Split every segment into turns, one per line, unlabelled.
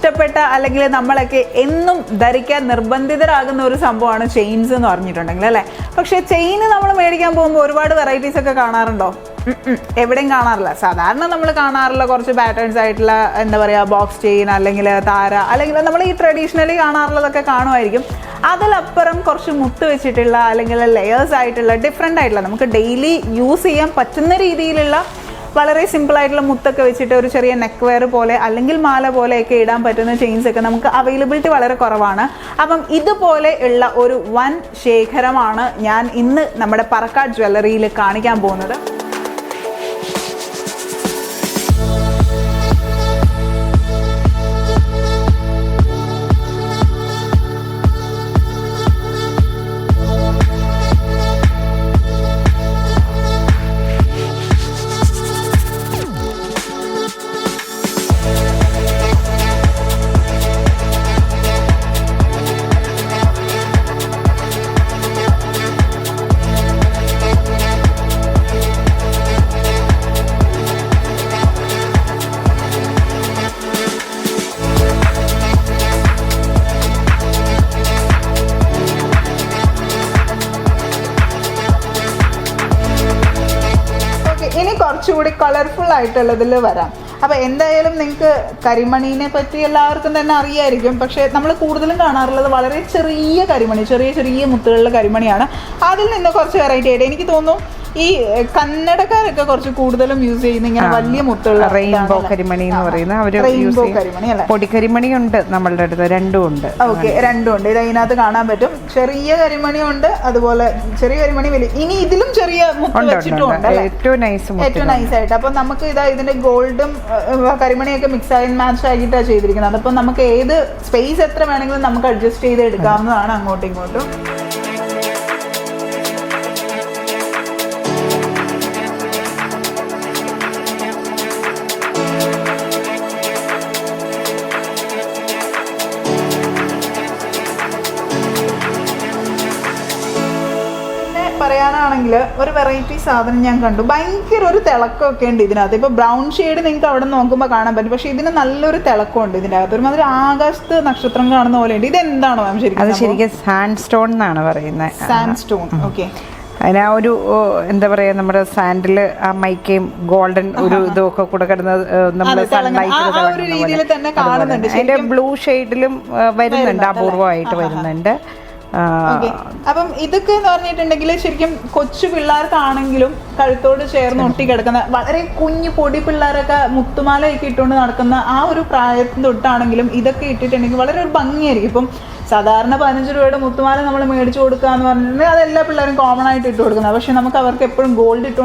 ഇഷ്ടപ്പെട്ട അല്ലെങ്കിൽ നമ്മളൊക്കെ എന്നും ധരിക്കാൻ നിർബന്ധിതരാകുന്ന ഒരു സംഭവമാണ് ചെയിൻസ് എന്ന് പറഞ്ഞിട്ടുണ്ടെങ്കിൽ അല്ലേ. പക്ഷേ ചെയിൻ നമ്മൾ മേടിക്കാൻ പോകുമ്പോൾ ഒരുപാട് വെറൈറ്റീസ് ഒക്കെ കാണാറുണ്ടോ? എവിടെയും കാണാറില്ല. സാധാരണ നമ്മൾ കാണാറുള്ള കുറച്ച് പാറ്റേൺസ് ആയിട്ടുള്ള എന്താ പറയുക ബോക്സ് ചെയിൻ അല്ലെങ്കിൽ താര അല്ലെങ്കിൽ നമ്മൾ ഈ ട്രഡീഷണലി കാണാറുള്ളതൊക്കെ കാണുമായിരിക്കും. അതിലപ്പുറം കുറച്ച് മുത്ത് വെച്ചിട്ടുള്ള അല്ലെങ്കിൽ ലെയേഴ്സ് ആയിട്ടുള്ള ഡിഫറെൻ്റ് ആയിട്ടുള്ള നമുക്ക് ഡെയിലി യൂസ് ചെയ്യാൻ പറ്റുന്ന രീതിയിലുള്ള വളരെ സിമ്പിളായിട്ടുള്ള മുത്തൊക്കെ വെച്ചിട്ട് ഒരു ചെറിയ നെക്ക് വെയർ പോലെ അല്ലെങ്കിൽ മാല പോലെയൊക്കെ ഇടാൻ പറ്റുന്ന ചെയിൻസ് ഒക്കെ നമുക്ക് അവൈലബിലിറ്റി വളരെ കുറവാണ്. അപ്പം ഇതുപോലെ ഉള്ള ഒരു വൻ ശേഖരമാണ് ഞാൻ ഇന്ന് നമ്മുടെ പറക്കാട്ട് ജ്വല്ലറിയിൽ കാണിക്കാൻ പോകുന്നത്. ഇനി കുറച്ചുകൂടി കളർഫുൾ ആയിട്ടുള്ളതിൽ വരാം. അപ്പോൾ എന്തായാലും നിങ്ങൾക്ക് കരിമണീനെ പറ്റി എല്ലാവർക്കും തന്നെ അറിയായിരിക്കും. പക്ഷേ നമ്മൾ കൂടുതലും കാണാറുള്ളത് വളരെ ചെറിയ കരിമണി, ചെറിയ ചെറിയ മുത്തുകളുടെ കരിമണിയാണ്. അതിൽ നിന്ന് കുറച്ച് വെറൈറ്റി ആയിട്ട് എനിക്ക് തോന്നുന്നു ഈ കന്നഡക്കാരൊക്കെ കുറച്ച് കൂടുതലും യൂസ് ചെയ്യുന്ന ഇങ്ങനെ വലിയ മുത്തുള്ള
റെയിൻബോ കരിമണി എന്ന് പറയുന്ന
റെയിൻബോ കരിമണി അല്ലേ.
പൊടിക്കരിമണി ഉണ്ട് നമ്മളുടെ അടുത്ത്, രണ്ടും ഉണ്ട്.
ഓക്കെ, രണ്ടും ഉണ്ട്. ഇത് അതിനകത്ത് കാണാൻ പറ്റും. ചെറിയ കരിമണി ഉണ്ട്, അതുപോലെ ചെറിയ കരിമണി വലിയ. ഇനി ഇതിലും ചെറിയ മുത്ത് വെച്ചിട്ടുണ്ട്,
ഏറ്റവും നൈസ്
ആയിട്ട്. അപ്പൊ നമുക്ക് ഇതാ ഇതിന്റെ ഗോൾഡും കരിമണിയൊക്കെ മിക്സ് ആയി മാച്ച് ആക്കിയിട്ടാണ് ചെയ്തിരിക്കുന്നത്. അതപ്പോൾ നമുക്ക് ഏത് സ്പേസ് എത്ര വേണമെങ്കിലും നമുക്ക് അഡ്ജസ്റ്റ് ചെയ്ത് എടുക്കാവുന്നതാണ് അങ്ങോട്ടും ഇങ്ങോട്ടും. പറയാനാണെങ്കിൽ ഒരു വെറൈറ്റി സാധനം ഞാൻ കണ്ടു. ഭയങ്കര ഒരു തിളക്കമൊക്കെ ഉണ്ട് ഇതിനകത്ത്. ഇപ്പോൾ ബ്രൗൺ ഷെയ്ഡ് നിങ്ങൾക്ക് അവിടെ നോക്കുമ്പോൾ കാണാൻ പറ്റും. പക്ഷേ ഇതിന് നല്ലൊരു തിളക്കമുണ്ട് ഇതിൻ്റെ അകത്ത്. ഒരുമാതിരി ആകാശത്ത് നക്ഷത്രം കാണുന്ന പോലെ ഉണ്ട്. ഇതെന്താണോ മാം ശരിക്കും?
അത് ശരിക്കും സാൻഡ് സ്റ്റോൺ എന്നാണ് പറയുന്നത്.
Sand stone. ഓക്കെ.
അതിനാ ഒരു എന്താ പറയുക, നമ്മുടെ സാൻഡിൽ ആ മൈക്കയും ഗോൾഡൻ ഒരു ഇതൊക്കെ കൂടെ കിടന്നത് നമ്മുടെ അതിന്റെ ബ്ലൂ ഷെയ്ഡിലും വരുന്നുണ്ട്, അപൂർവമായിട്ട് വരുന്നുണ്ട്.
അപ്പം ഇതൊക്കെ എന്ന് പറഞ്ഞിട്ടുണ്ടെങ്കിൽ ശരിക്കും കൊച്ചു പിള്ളേർക്കാണെങ്കിലും കഴുത്തോട് ചേർന്ന് ഒട്ടി കിടക്കുന്ന വളരെ കുഞ്ഞു പൊടി പിള്ളേരൊക്കെ മുത്തുമാലയൊക്കെ ഇട്ടുകൊണ്ട് നടക്കുന്ന ആ ഒരു പ്രായത്തിൽ തൊട്ടാണെങ്കിലും ഇതൊക്കെ ഇട്ടിട്ടുണ്ടെങ്കിൽ വളരെ ഒരു ഭംഗിയായിരിക്കും. ഇപ്പം സാധാരണ 15 രൂപയുടെ മുത്തുമാല നമ്മൾ മേടിച്ചു കൊടുക്കുക എന്ന് പറഞ്ഞിട്ടുണ്ടെങ്കിൽ അതെല്ലാ പിള്ളേരും കോമൺ ആയിട്ട് ഇട്ട് കൊടുക്കുന്നത്. പക്ഷെ നമുക്ക് അവർക്ക് എപ്പോഴും ഗോൾഡ് ഇട്ട്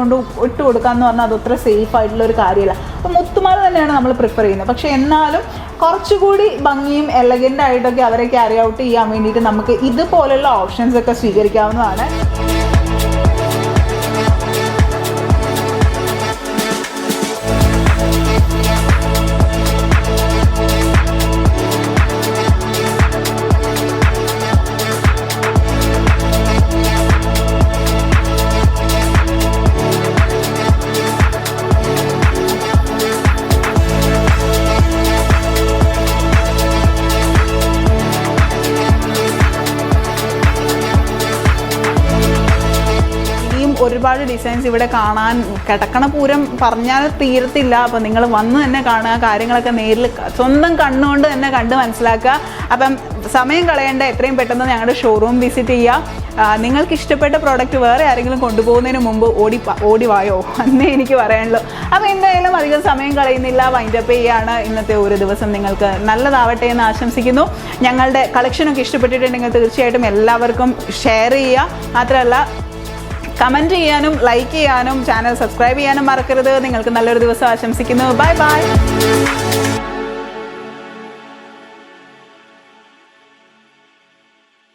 കൊടുക്കുക എന്ന് പറഞ്ഞാൽ അതത്ര സേഫ് ആയിട്ടുള്ള ഒരു കാര്യമല്ല. അപ്പം മുത്തുമാല തന്നെയാണ് നമ്മൾ പ്രിഫർ ചെയ്യുന്നത്. പക്ഷെ എന്നാലും കുറച്ചുകൂടി ഭംഗിയും എലഗൻ്റ് ആയിട്ടൊക്കെ അവരെ ക്യാരി ഔട്ട് ചെയ്യാൻ വേണ്ടിയിട്ട് നമുക്ക് ഇതുപോലുള്ള ഓപ്ഷൻസ് ഒക്കെ സ്വീകരിക്കാവുന്നതാണ്. ഒരുപാട് ഡിസൈൻസ് ഇവിടെ കാണാൻ കിടക്കണ പൂരം പറഞ്ഞാൽ തീരത്തില്ല. അപ്പോൾ നിങ്ങൾ വന്ന് തന്നെ കാണുക, കാര്യങ്ങളൊക്കെ നേരിൽ സ്വന്തം കണ്ണുകൊണ്ട് തന്നെ കണ്ട് മനസ്സിലാക്കുക. അപ്പം സമയം കളയേണ്ട, എത്രയും പെട്ടെന്ന് ഞങ്ങളുടെ ഷോറൂം വിസിറ്റ് ചെയ്യുക. നിങ്ങൾക്ക് ഇഷ്ടപ്പെട്ട പ്രോഡക്റ്റ് വേറെ ആരെങ്കിലും കൊണ്ടുപോകുന്നതിന് മുമ്പ് ഓടി വായോ എന്നേ എനിക്ക് പറയാനുള്ളൂ. അപ്പോൾ എന്തായാലും അധികം സമയം കളയുന്നില്ല, വൈൻഡപ്പ് ചെയ്യുകയാണ്. ഇന്നത്തെ ഒരു ദിവസം നിങ്ങൾക്ക് നല്ലതാവട്ടെ എന്ന് ആശംസിക്കുന്നു. ഞങ്ങളുടെ കളക്ഷനൊക്കെ ഇഷ്ടപ്പെട്ടിട്ടുണ്ടെങ്കിൽ തീർച്ചയായിട്ടും എല്ലാവർക്കും ഷെയർ ചെയ്യുക. മാത്രമല്ല കമൻറ്റ് ചെയ്യാനും ലൈക്ക് ചെയ്യാനും ചാനൽ സബ്സ്ക്രൈബ് ചെയ്യാനും മറക്കരുത്. നിങ്ങൾക്ക് നല്ലൊരു ദിവസം ആശംസിക്കുന്നു. Bye bye.